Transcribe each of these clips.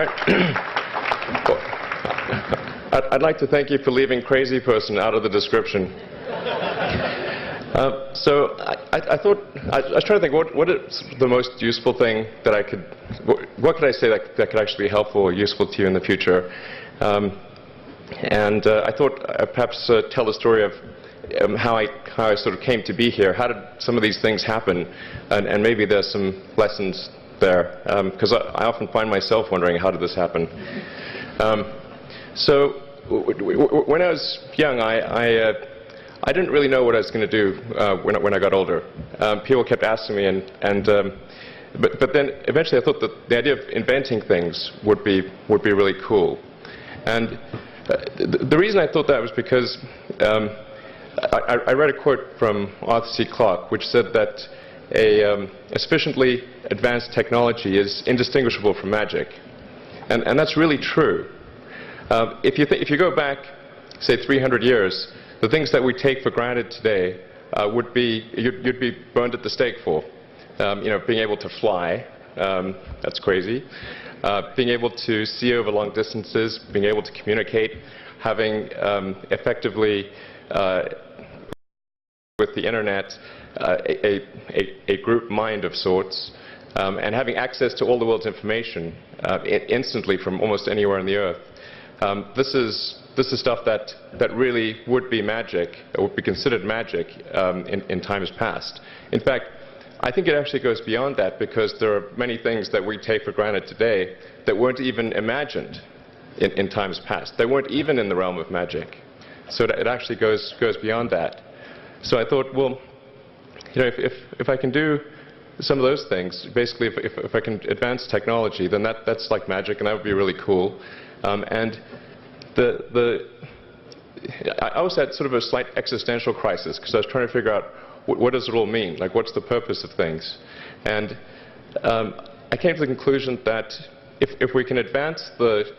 right. I'd like to thank you for leaving crazy person out of the description. So I thought, I was trying to think, what is the most useful thing that I could, what could I say that could actually be helpful or useful to you in the future? And I thought I'd perhaps tell the story of how I sort of came to be here. How did some of these things happen? And maybe there's some lessons there, because I often find myself wondering, how did this happen? So when I was young, I didn't really know what I was going to do when I got older. People kept asking me, but then eventually I thought that the idea of inventing things would be really cool. And the reason I thought that was because I read a quote from Arthur C. Clarke, which said that a sufficiently advanced technology is indistinguishable from magic, and that's really true. If you go back, say, 300 years, the things that we take for granted today would be you'd be burned at the stake for. Being able to fly, that's crazy. Being able to see over long distances, being able to communicate, having effectively with the internet a group mind of sorts, and having access to all the world's information instantly from almost anywhere on the earth. This is stuff that really would be magic, or would be considered magic in times past. In fact, I think it actually goes beyond that, because there are many things that we take for granted today that weren't even imagined in times past. They weren't even in the realm of magic. So it actually goes beyond that. So I thought, well, if I can do some of those things, basically if I can advance technology, then that's like magic, and that would be really cool. And I also had sort of a slight existential crisis, because I was trying to figure out what does it all mean? Like, what's the purpose of things? And I came to the conclusion that if we can advance the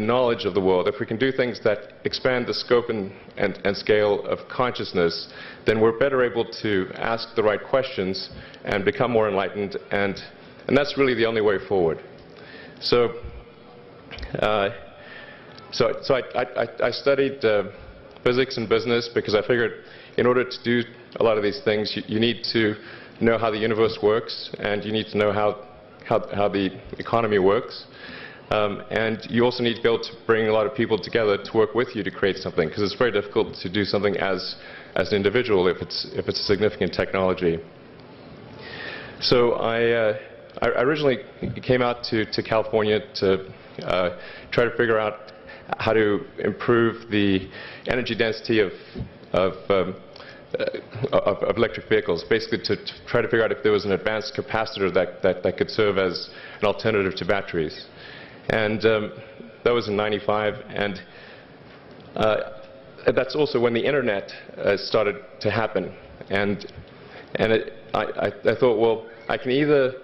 knowledge of the world, if we can do things that expand the scope and scale of consciousness, then we're better able to ask the right questions and become more enlightened, and that's really the only way forward. So I studied physics and business, because I figured in order to do a lot of these things, you need to know how the universe works, and you need to know how the economy works. And you also need to be able to bring a lot of people together to work with you to create something, because it's very difficult to do something as an individual if it's a significant technology. So I originally came out to California to try to figure out how to improve the energy density of electric vehicles, basically to try to figure out if there was an advanced capacitor that could serve as an alternative to batteries. And that was in '95, and that's also when the internet started to happen. And I thought, well, I can either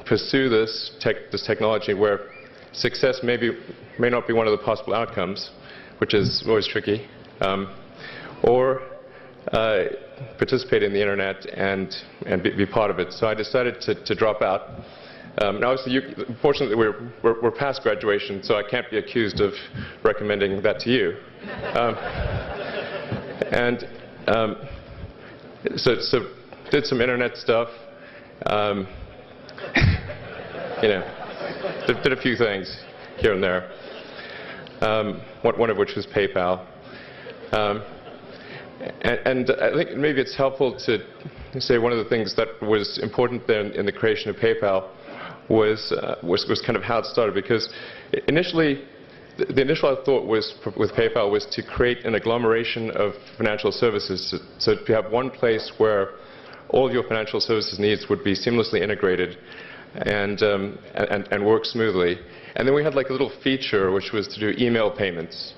pursue this technology where success may not be one of the possible outcomes, which is always tricky, or participate in the internet and be part of it. So I decided to drop out. Now, obviously, fortunately, we're past graduation, so I can't be accused of recommending that to you. So did some internet stuff. Did a few things here and there. One of which was PayPal. And I think maybe it's helpful to say one of the things that was important then in the creation of PayPal was kind of how it started, because initially, the initial thought with PayPal was to create an agglomeration of financial services, so to have one place where all of your financial services needs would be seamlessly integrated and work smoothly. And then we had like a little feature which was to do email payments.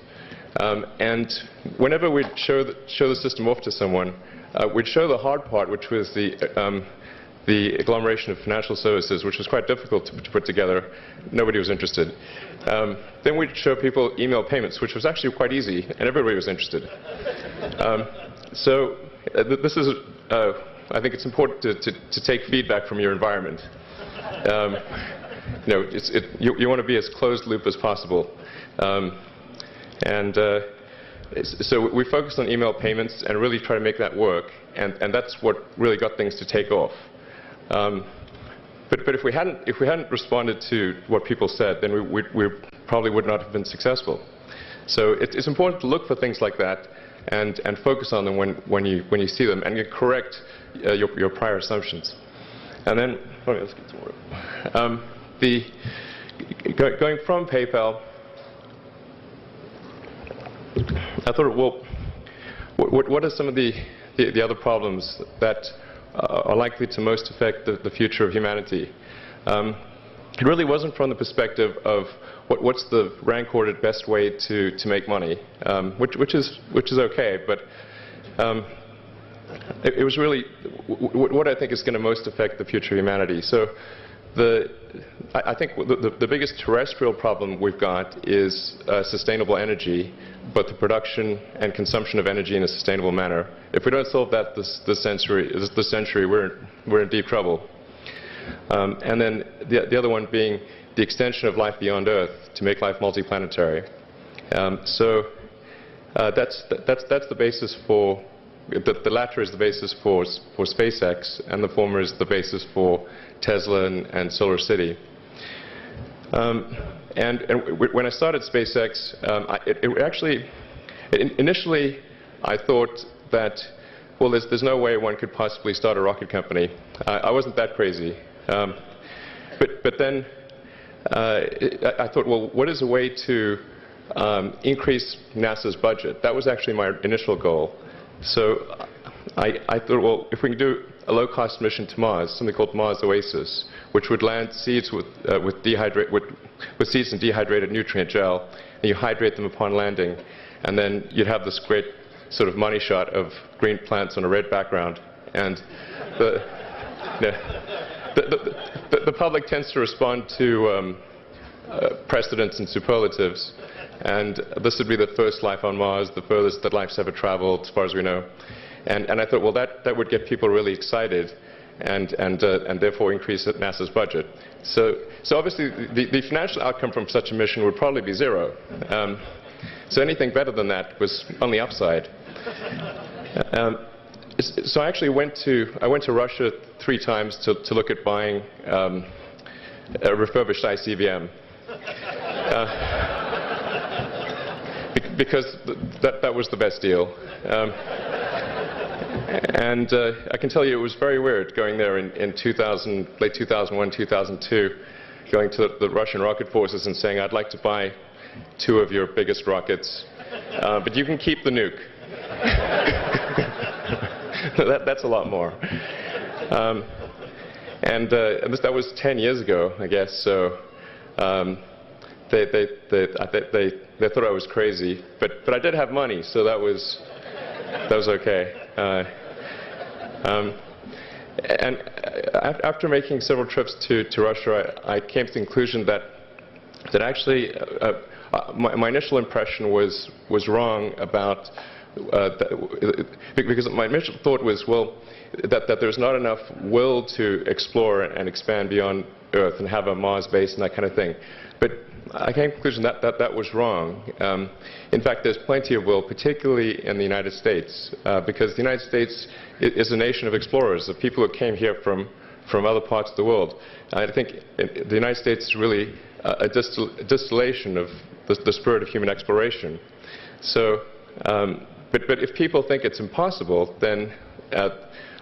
And whenever we'd show the system off to someone, we'd show the hard part, which was the agglomeration of financial services, which was quite difficult to put together. Nobody was interested. Then we'd show people email payments, which was actually quite easy, and everybody was interested. So this is, I think it's important to take feedback from your environment. you want to be as closed loop as possible. So we focused on email payments and really try to make that work, and that's what really got things to take off. But if we hadn't responded to what people said, then we probably would not have been successful. So it's important to look for things like that and focus on them when you see them, and you correct your prior assumptions. And then let's get some more. Going from PayPal, I thought, well, what are some of the other problems that are likely to most affect the future of humanity? It really wasn't from the perspective of what's the rank-ordered best way to make money, which is okay, but it was really what I think is going to most affect the future of humanity. So I think the biggest terrestrial problem we've got is sustainable energy, but the production and consumption of energy in a sustainable manner. If we don't solve that this century, we're in deep trouble. And then the other one being the extension of life beyond Earth to make life multiplanetary. So that's the basis for the latter is the basis for SpaceX, and the former is the basis for Tesla and Solar City. And when I started SpaceX, initially I thought that, well, there's no way one could possibly start a rocket company. I wasn't that crazy. But then I thought, well, what is a way to increase NASA's budget? That was actually my initial goal. So I thought, well, if we can do a low-cost mission to Mars, something called Mars Oasis, which would land seeds with seeds and dehydrated nutrient gel, and you hydrate them upon landing, and then you'd have this great sort of money shot of green plants on a red background, and the public tends to respond to precedents and superlatives, and this would be the first life on Mars, the furthest that life's ever traveled, as far as we know. And I thought, well, that would get people really excited, and therefore increase NASA's budget. So obviously, the financial outcome from such a mission would probably be zero. So anything better than that was on the upside. So I actually went to Russia 3 times to look at buying a refurbished ICBM. Because that was the best deal. And I can tell you it was very weird going there in late 2001, 2002, going to the Russian rocket forces and saying, I'd like to buy 2 of your biggest rockets, but you can keep the nuke. That's a lot more. And that was 10 years ago, I guess, so they thought I was crazy, but I did have money, so that was okay. And after making several trips to Russia, I came to the conclusion that actually my initial impression was wrong about because my initial thought was, well, that there's not enough will to explore and expand beyond Earth and have a Mars base and that kind of thing. But I came to the conclusion that was wrong. In fact, there's plenty of will, particularly in the United States, because the United States is a nation of explorers, of people who came here from other parts of the world. I think the United States is really a distillation of the spirit of human exploration. So, but if people think it's impossible, then,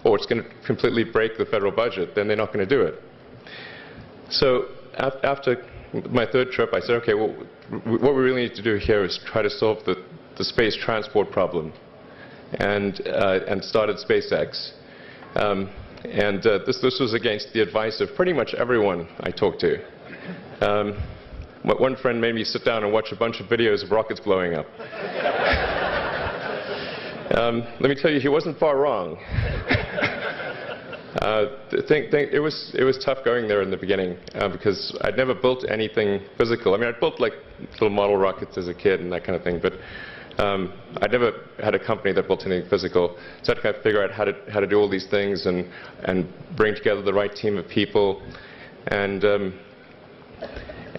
or it's going to completely break the federal budget, then they're not going to do it. So after my 3rd trip, I said, okay, well, what we really need to do here is try to solve the space transport problem, and started SpaceX. This was against the advice of pretty much everyone I talked to. One friend made me sit down and watch a bunch of videos of rockets blowing up. Let me tell you, he wasn't far wrong. It was tough going there in the beginning because I'd never built anything physical. I mean, I'd built like little model rockets as a kid and that kind of thing, but I'd never had a company that built anything physical. So I had to kind of figure out how to do all these things and bring together the right team of people. And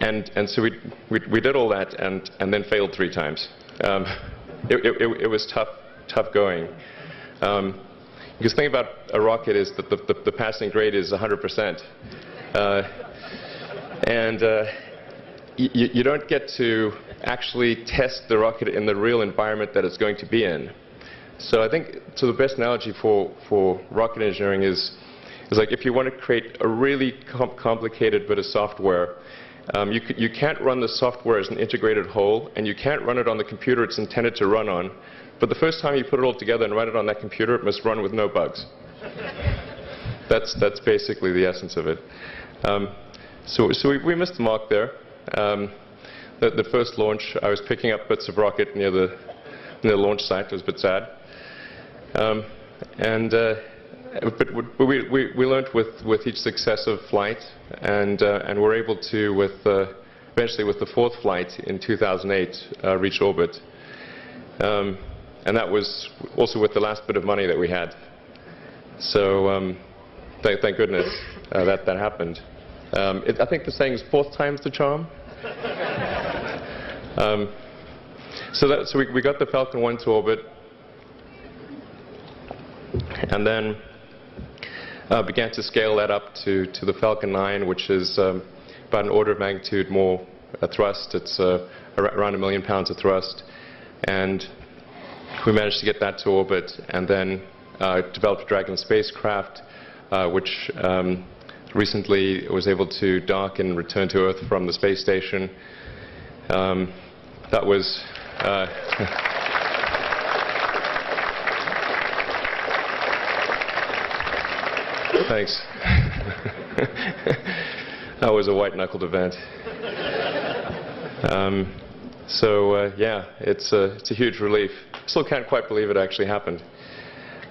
and so we did all that and then failed 3 times. It was tough going. Because the thing about a rocket is that the passing grade is 100%. You don't get to actually test the rocket in the real environment that it's going to be in. So I think the best analogy for rocket engineering is like if you want to create a really complicated bit of software, you can't run the software as an integrated whole, and you can't run it on the computer it's intended to run on. But the first time you put it all together and run it on that computer, it must run with no bugs. That's basically the essence of it. So we missed the mark there. The first launch, I was picking up bits of rocket near the launch site. It was a bit sad. But we learned with each successive flight, and were able to, eventually with the 4th flight in 2008, reach orbit. And that was also with the last bit of money that we had. So thank goodness that happened. I think the saying is 4th time's the charm. So we got the Falcon 1 to orbit, and then began to scale that up to the Falcon 9, which is about an order of magnitude more thrust. It's around 1 million pounds of thrust. And we managed to get that to orbit, and then developed a Dragon spacecraft, which recently was able to dock and return to Earth from the space station. That was thanks. That was a white-knuckled event. Yeah, it's a huge relief. Still can't quite believe it actually happened.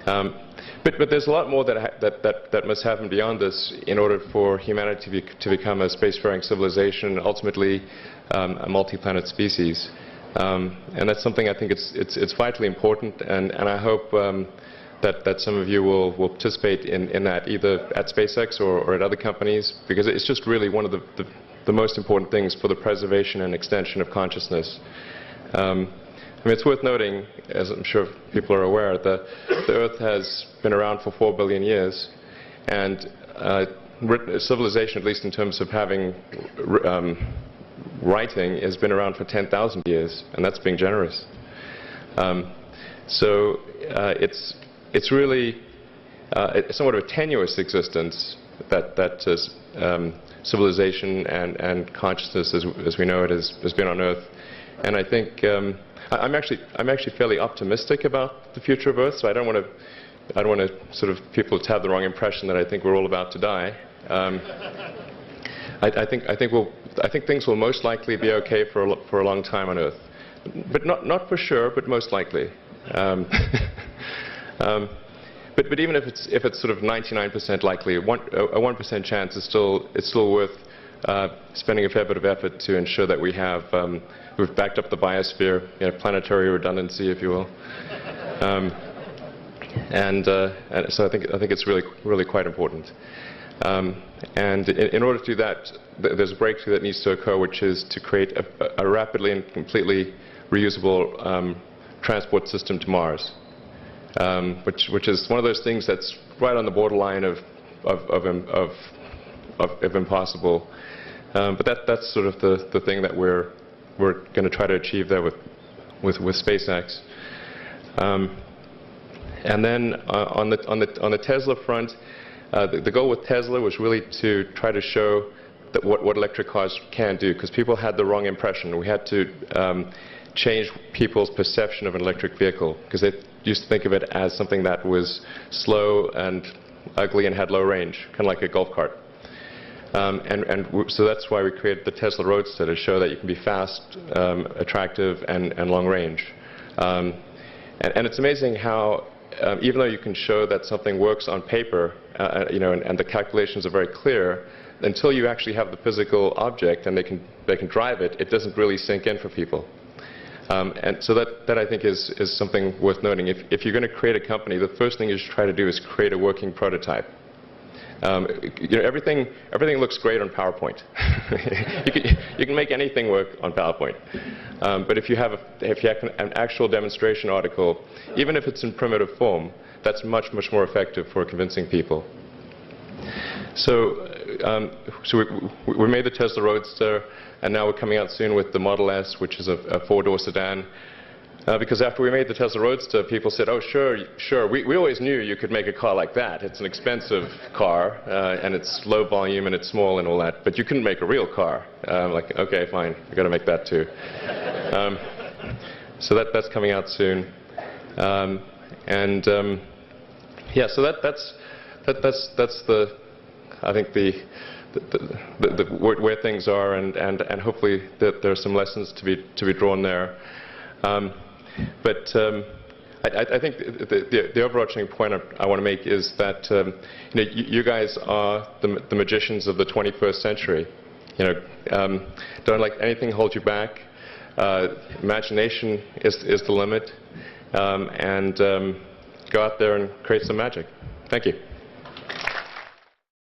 But there's a lot more that must happen beyond this in order for humanity to become a spacefaring civilization, ultimately a multi-planet species. And that's something I think it's vitally important, and I hope that some of you will participate in that, either at SpaceX or at other companies, because it's just really one of the most important things for the preservation and extension of consciousness. I mean, it's worth noting, as I'm sure people are aware, the Earth has been around for 4 billion years, and civilization, at least in terms of having writing, has been around for 10,000 years, and that's being generous. It's really somewhat of a tenuous existence that civilization and consciousness, as we know it, has been on Earth. And I think I'm actually fairly optimistic about the future of Earth. So I don't want to sort of people to have the wrong impression that I think we're all about to die. I think things will most likely be okay for a long time on Earth, but not for sure, but most likely. But even if it's sort of 99% likely, a 1% chance is still worth spending a fair bit of effort to ensure that we've backed up the biosphere, planetary redundancy, if you will. And so I think it's really quite important. And in order to do that, there's a breakthrough that needs to occur, which is to create a rapidly and completely reusable transport system to Mars, which is one of those things that's right on the borderline of impossible. But that's sort of the thing that we're going to try to achieve there with SpaceX. And then on the Tesla front, the goal with Tesla was really to try to show that what electric cars can do, because people had the wrong impression. We had to change people's perception of an electric vehicle, because they used to think of it as something that was slow and ugly and had low range, kind of like a golf cart. So that's why we created the Tesla Roadster, to show that you can be fast, attractive, and long range. And it's amazing how, even though you can show that something works on paper, and the calculations are very clear, until you actually have the physical object and they can drive it, it doesn't really sink in for people. And so that I think is something worth noting. If you're going to create a company, the first thing you should try to do is create a working prototype. Everything looks great on PowerPoint. you can make anything work on PowerPoint. But if you have an actual demonstration article, even if it's in primitive form, that's much more effective for convincing people. So we made the Tesla Roadster, and now we're coming out soon with the Model S, which is a four-door sedan. Because after we made the Tesla Roadster, people said, oh, sure, we always knew you could make a car like that. It's an expensive car, and it's low volume, and it's small and all that, but you couldn't make a real car. Like, okay, fine, we've got to make that too. So that's coming out soon. Yeah, so that's the, I think where things are, and hopefully that there are some lessons to be drawn there. But I think the overarching point I want to make is that you guys are the magicians of the 21st century. Don't let anything hold you back. Imagination is the limit, and go out there and create some magic. Thank you.